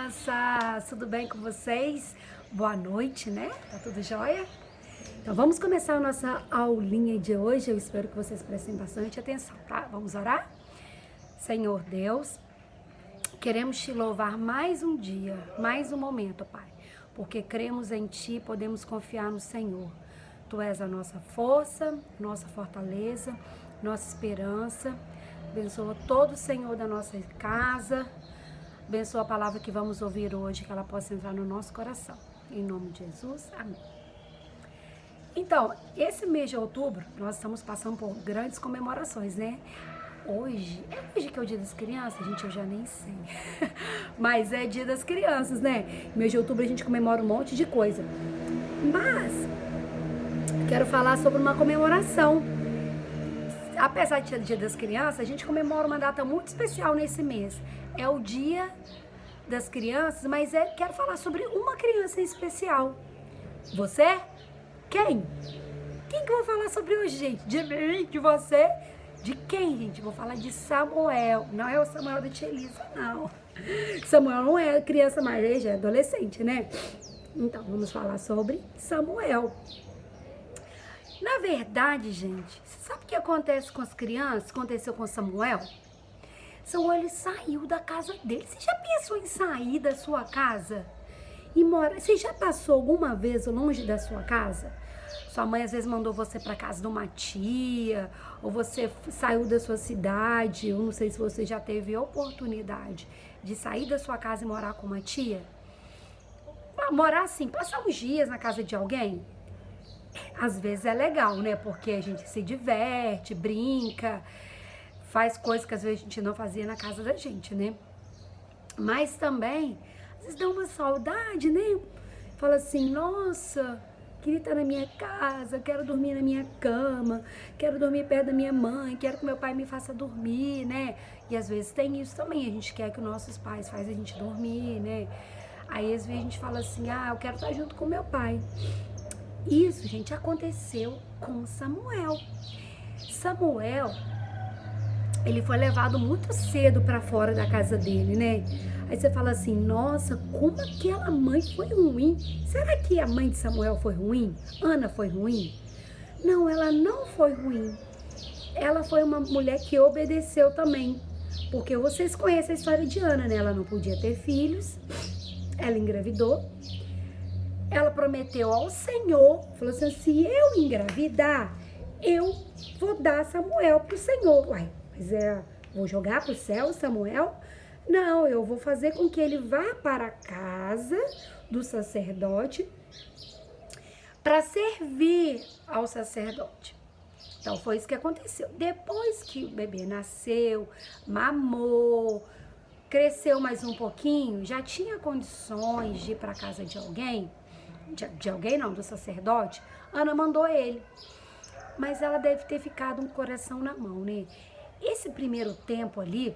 crianças! Tudo bem com vocês? Boa noite, né? Tá tudo jóia? Então vamos começar a nossa aulinha de hoje. Eu espero que vocês prestem bastante atenção, tá? Vamos orar? Senhor Deus, queremos te louvar mais um dia, mais um momento, Pai, porque cremos em Ti, podemos confiar no Senhor. Tu és a nossa força, nossa fortaleza, nossa esperança. Abençoa todo o Senhor da nossa casa. Abençoa a palavra que vamos ouvir hoje, que ela possa entrar no nosso coração. Em nome de Jesus, amém. Então, esse mês de outubro, nós estamos passando por grandes comemorações, né? Hoje que é o dia das crianças? Gente, eu já nem sei. Mas é dia das crianças, né? Mês de outubro a gente comemora um monte de coisa. Mas, quero falar sobre uma comemoração. Apesar de ser dia das crianças, a gente comemora uma data muito especial nesse mês. É o dia das crianças, mas quero falar sobre uma criança em especial. Você? Quem? Quem que eu vou falar sobre hoje, gente? De mim? De você? De quem, gente? Vou falar de Samuel. Não é o Samuel da tia Elisa, não. Samuel não é criança mais, ele já é adolescente, né? Então, vamos falar sobre Samuel. Na verdade, gente, você sabe o que acontece com as crianças? Aconteceu com Samuel? Samuel, ele saiu da casa dele. Você já pensou em sair da sua casa e morar? Você já passou alguma vez longe da sua casa? Sua mãe às vezes mandou você para casa de uma tia, ou você saiu da sua cidade. Eu não sei se você já teve oportunidade de sair da sua casa e morar com uma tia. Morar assim, passar uns dias na casa de alguém. Às vezes é legal, né? Porque a gente se diverte, brinca, faz coisas que às vezes a gente não fazia na casa da gente, né? Mas também, às vezes dá uma saudade, né? Fala assim, nossa, queria estar na minha casa, quero dormir na minha cama, quero dormir perto da minha mãe, quero que meu pai me faça dormir, né? E às vezes tem isso também, a gente quer que os nossos pais façam a gente dormir, né? Aí às vezes a gente fala assim, eu quero estar junto com meu pai. Isso, gente, aconteceu com Samuel. Samuel, ele foi levado muito cedo para fora da casa dele, né? Aí você fala assim, nossa, como aquela mãe foi ruim. Será que a mãe de Samuel foi ruim? Ana foi ruim? Não, ela não foi ruim. Ela foi uma mulher que obedeceu também. Porque vocês conhecem a história de Ana, né? Ela não podia ter filhos, ela engravidou. Ela prometeu ao Senhor, falou assim, se eu engravidar, eu vou dar Samuel pro Senhor. Uai, mas vou jogar pro céu Samuel? Não, eu vou fazer com que ele vá para a casa do sacerdote para servir ao sacerdote. Então foi isso que aconteceu. Depois que o bebê nasceu, mamou, cresceu mais um pouquinho, já tinha condições de ir para a casa de alguém, do sacerdote, Ana mandou ele. Mas ela deve ter ficado um coração na mão, né? Esse primeiro tempo ali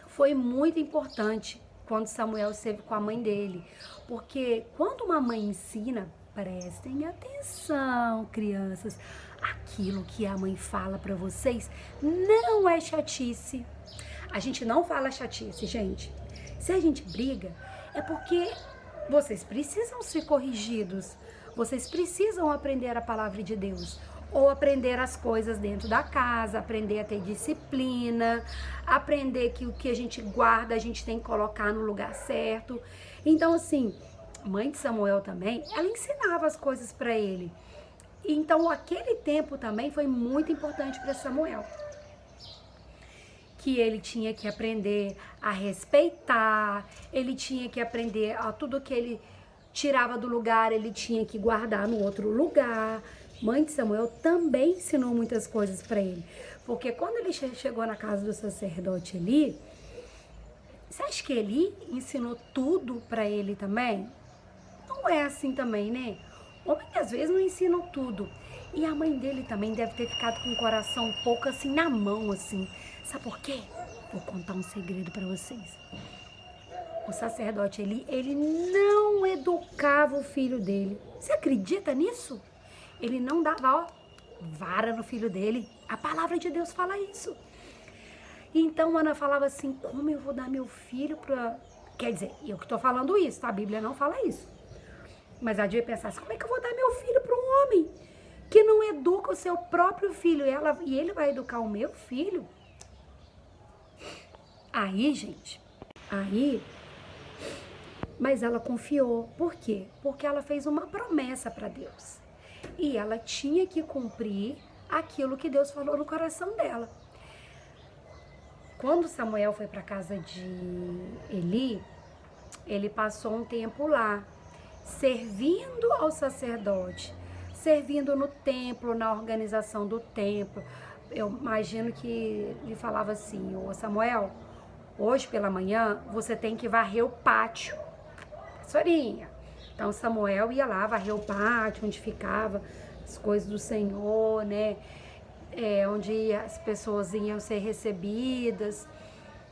foi muito importante quando Samuel esteve com a mãe dele. Porque quando uma mãe ensina, prestem atenção, crianças, aquilo que a mãe fala para vocês não é chatice. A gente não fala chatice, gente. Se a gente briga, é porque vocês precisam ser corrigidos, vocês precisam aprender a palavra de Deus, ou aprender as coisas dentro da casa, aprender a ter disciplina, aprender que o que a gente guarda a gente tem que colocar no lugar certo. Então assim, mãe de Samuel também, ela ensinava as coisas para ele. Então aquele tempo também foi muito importante para Samuel. Que ele tinha que aprender a respeitar, ele tinha que aprender a tudo que ele tirava do lugar, ele tinha que guardar no outro lugar. Mãe de Samuel também ensinou muitas coisas para ele, porque quando ele chegou na casa do sacerdote ali, você acha que ele ensinou tudo para ele também? Não é assim também, né? Homem às vezes não ensina tudo. E a mãe dele também deve ter ficado com o coração um pouco assim na mão, assim. Sabe por quê? Vou contar um segredo para vocês. O sacerdote ele não educava o filho dele. Você acredita nisso? Ele não dava, vara no filho dele. A palavra de Deus fala isso. Então Ana falava assim, como eu vou dar meu filho para Quer dizer, eu que tô falando isso, tá? A Bíblia não fala isso. Mas ela devia pensar assim, como é que eu vou dar meu filho para um homem que não educa o seu próprio filho e ele vai educar o meu filho? Aí, gente, mas ela confiou. Por quê? Porque ela fez uma promessa para Deus. E ela tinha que cumprir aquilo que Deus falou no coração dela. Quando Samuel foi para a casa de Eli, ele passou um tempo lá, servindo ao sacerdote, servindo no templo, na organização do templo. Eu imagino que ele falava assim, ô Samuel, hoje pela manhã você tem que varrer o pátio. Sorinha. Então Samuel ia lá varrer o pátio, onde ficava as coisas do Senhor, né? Onde as pessoas iam ser recebidas.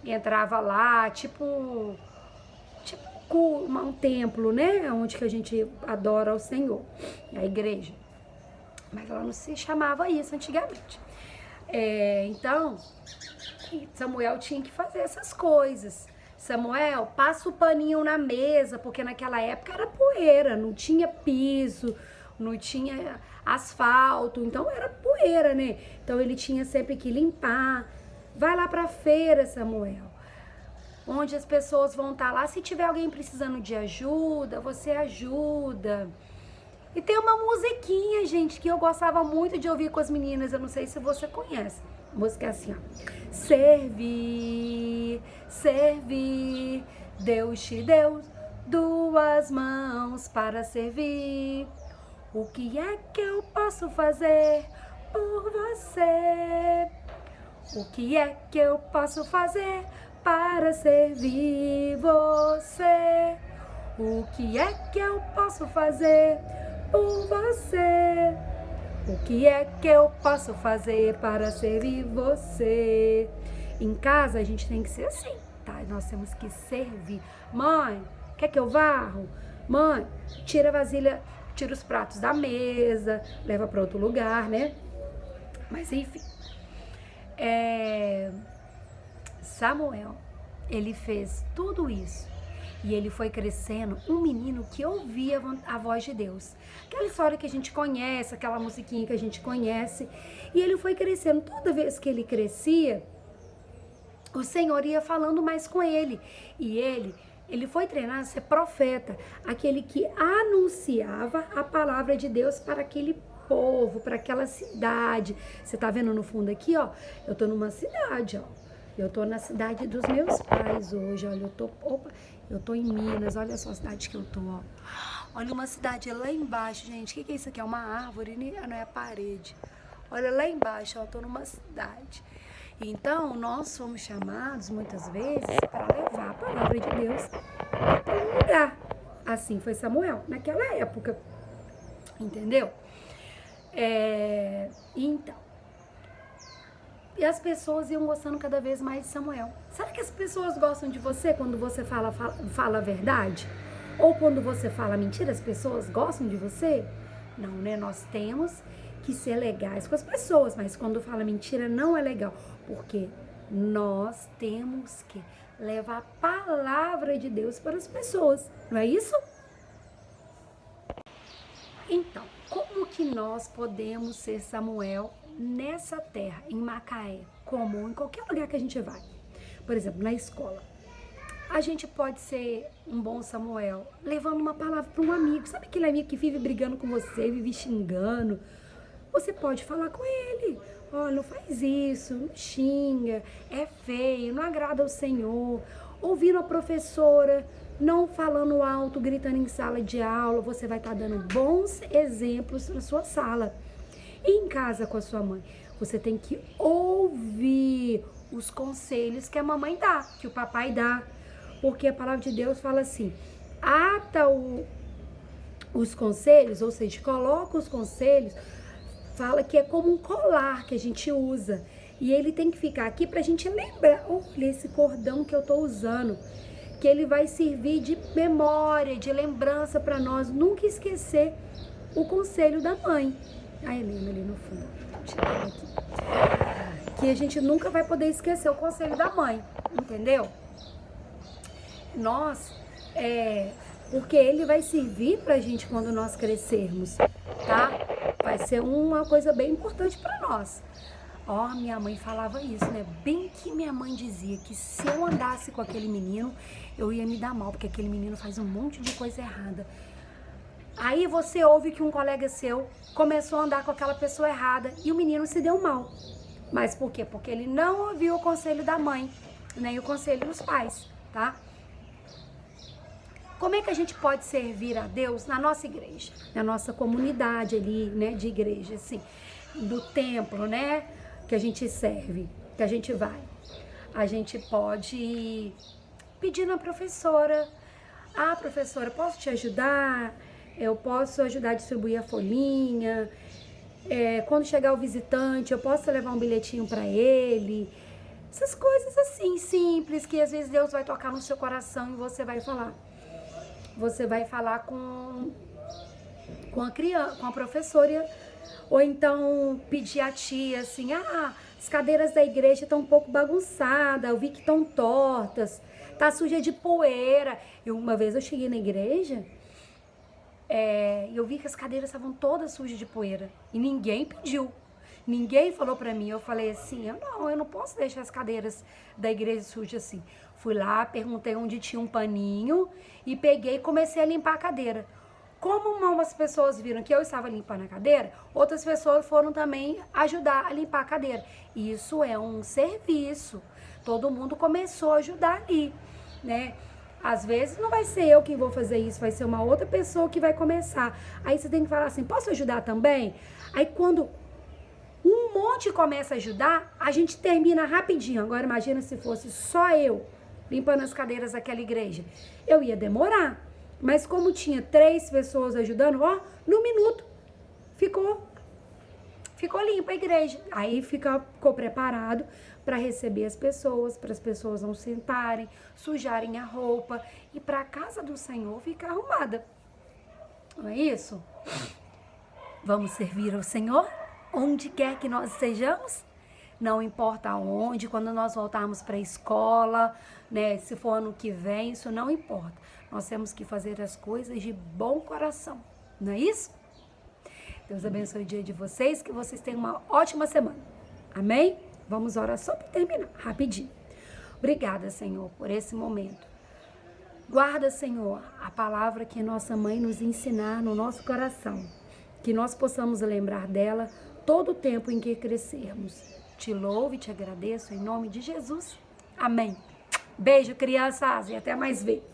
Entrava lá, tipo um templo, né? Onde que a gente adora o Senhor, a igreja. Mas ela não se chamava isso antigamente. Então, Samuel tinha que fazer essas coisas. Samuel, passa o paninho na mesa, porque naquela época era poeira, não tinha piso, não tinha asfalto, então era poeira, né? Então ele tinha sempre que limpar. Vai lá pra feira, Samuel, onde as pessoas vão estar lá. Se tiver alguém precisando de ajuda, você ajuda. E tem uma musiquinha, gente, que eu gostava muito de ouvir com as meninas, eu não sei se você conhece. A música é assim, ó. Servir, servir, Deus te deu duas mãos para servir. O que é que eu posso fazer por você? O que é que eu posso fazer para servir você? O que é que eu posso fazer por você? O que é que eu posso fazer para servir você? Em casa a gente tem que ser assim, tá? Nós temos que servir. Mãe, quer que eu varro? Mãe, tira a vasilha, tira os pratos da mesa, leva para outro lugar, né? Mas enfim. Samuel, ele fez tudo isso. E ele foi crescendo um menino que ouvia a voz de Deus. Aquela história que a gente conhece, aquela musiquinha que a gente conhece. E ele foi crescendo. Toda vez que ele crescia, o Senhor ia falando mais com ele. E ele foi treinado a ser profeta. Aquele que anunciava a palavra de Deus para aquele povo, para aquela cidade. Você tá vendo no fundo aqui, ó? Eu tô numa cidade, ó. Eu tô na cidade dos meus pais hoje, olha, eu tô em Minas, olha só a cidade que eu tô, ó. Olha uma cidade lá embaixo, gente, o que é isso aqui? É uma árvore, não é a parede. Olha lá embaixo, ó, eu tô numa cidade. Então, nós somos chamados, muitas vezes, para levar a palavra de Deus para um lugar. Assim foi Samuel, naquela época, entendeu? Então, e as pessoas iam gostando cada vez mais de Samuel. Será que as pessoas gostam de você quando você fala a verdade? Ou quando você fala mentira, as pessoas gostam de você? Não, né? Nós temos que ser legais com as pessoas, mas quando fala mentira não é legal, porque nós temos que levar a palavra de Deus para as pessoas, não é isso? Então, como que nós podemos ser Samuel nessa terra, em Macaé, como em qualquer lugar que a gente vai? Por exemplo, na escola. A gente pode ser um bom Samuel, levando uma palavra para um amigo. Sabe aquele amigo que vive brigando com você, vive xingando? Você pode falar com ele. Olha, não faz isso, não xinga, é feio, não agrada ao Senhor. Ouvindo a professora, não falando alto, gritando em sala de aula, você vai estar dando bons exemplos na sua sala. E em casa com a sua mãe, você tem que ouvir os conselhos que a mamãe dá, que o papai dá. Porque a palavra de Deus fala assim, ata os conselhos, ou seja, coloca os conselhos, fala que é como um colar que a gente usa. E ele tem que ficar aqui pra gente lembrar, olha esse cordão que eu tô usando, que ele vai servir de memória, de lembrança para nós nunca esquecer o conselho da mãe. A Helena ali no fundo, vou tirar aqui. Que a gente nunca vai poder esquecer o conselho da mãe, entendeu? nós, porque ele vai servir pra gente quando nós crescermos, tá? Vai ser uma coisa bem importante pra nós. Ó, minha mãe falava isso, né? Bem que minha mãe dizia que se eu andasse com aquele menino, eu ia me dar mal, porque aquele menino faz um monte de coisa errada. Aí você ouve que um colega seu começou a andar com aquela pessoa errada e o menino se deu mal. Mas por quê? Porque ele não ouviu o conselho da mãe, nem o conselho dos pais, tá? Como é que a gente pode servir a Deus na nossa igreja, na nossa comunidade ali, né, de igreja, assim, do templo, né, que a gente serve, que a gente vai? A gente pode pedir na professora: ah, professora, posso te ajudar? Eu posso ajudar a distribuir a folhinha. Quando chegar o visitante, eu posso levar um bilhetinho para ele. Essas coisas assim, simples, que às vezes Deus vai tocar no seu coração e você vai falar. Você vai falar com a criança, com a professora, ou então pedir à tia assim: ah, as cadeiras da igreja estão um pouco bagunçadas, eu vi que estão tortas, tá suja de poeira. Uma vez eu cheguei na igreja, eu vi que as cadeiras estavam todas sujas de poeira e ninguém pediu. Ninguém falou pra mim. Eu falei assim: eu não posso deixar as cadeiras da igreja sujas assim. Fui lá, perguntei onde tinha um paninho e peguei e comecei a limpar a cadeira. Como umas pessoas viram que eu estava limpando a cadeira, outras pessoas foram também ajudar a limpar a cadeira. Isso é um serviço. Todo mundo começou a ajudar ali, né? Às vezes não vai ser eu quem vou fazer isso, vai ser uma outra pessoa que vai começar. Aí você tem que falar assim: posso ajudar também? Aí quando um monte começa a ajudar, a gente termina rapidinho. Agora imagina se fosse só eu limpando as cadeiras daquela igreja. Eu ia demorar. Mas como tinha 3 pessoas ajudando, ó, no minuto ficou limpa a igreja. Aí ficou preparado para receber as pessoas, para as pessoas não sentarem, sujarem a roupa e para a casa do Senhor ficar arrumada. Não é isso? Vamos servir ao Senhor onde quer que nós estejamos? Não importa onde, quando nós voltarmos para a escola, né? Se for ano que vem, isso não importa. Nós temos que fazer as coisas de bom coração, não é isso? Deus abençoe o dia de vocês, que vocês tenham uma ótima semana. Amém? Vamos orar só para terminar, rapidinho. Obrigada, Senhor, por esse momento. Guarda, Senhor, a palavra que nossa mãe nos ensinar no nosso coração. Que nós possamos lembrar dela todo o tempo em que crescermos. Te louvo e te agradeço em nome de Jesus. Amém. Beijo, crianças, e até mais ver.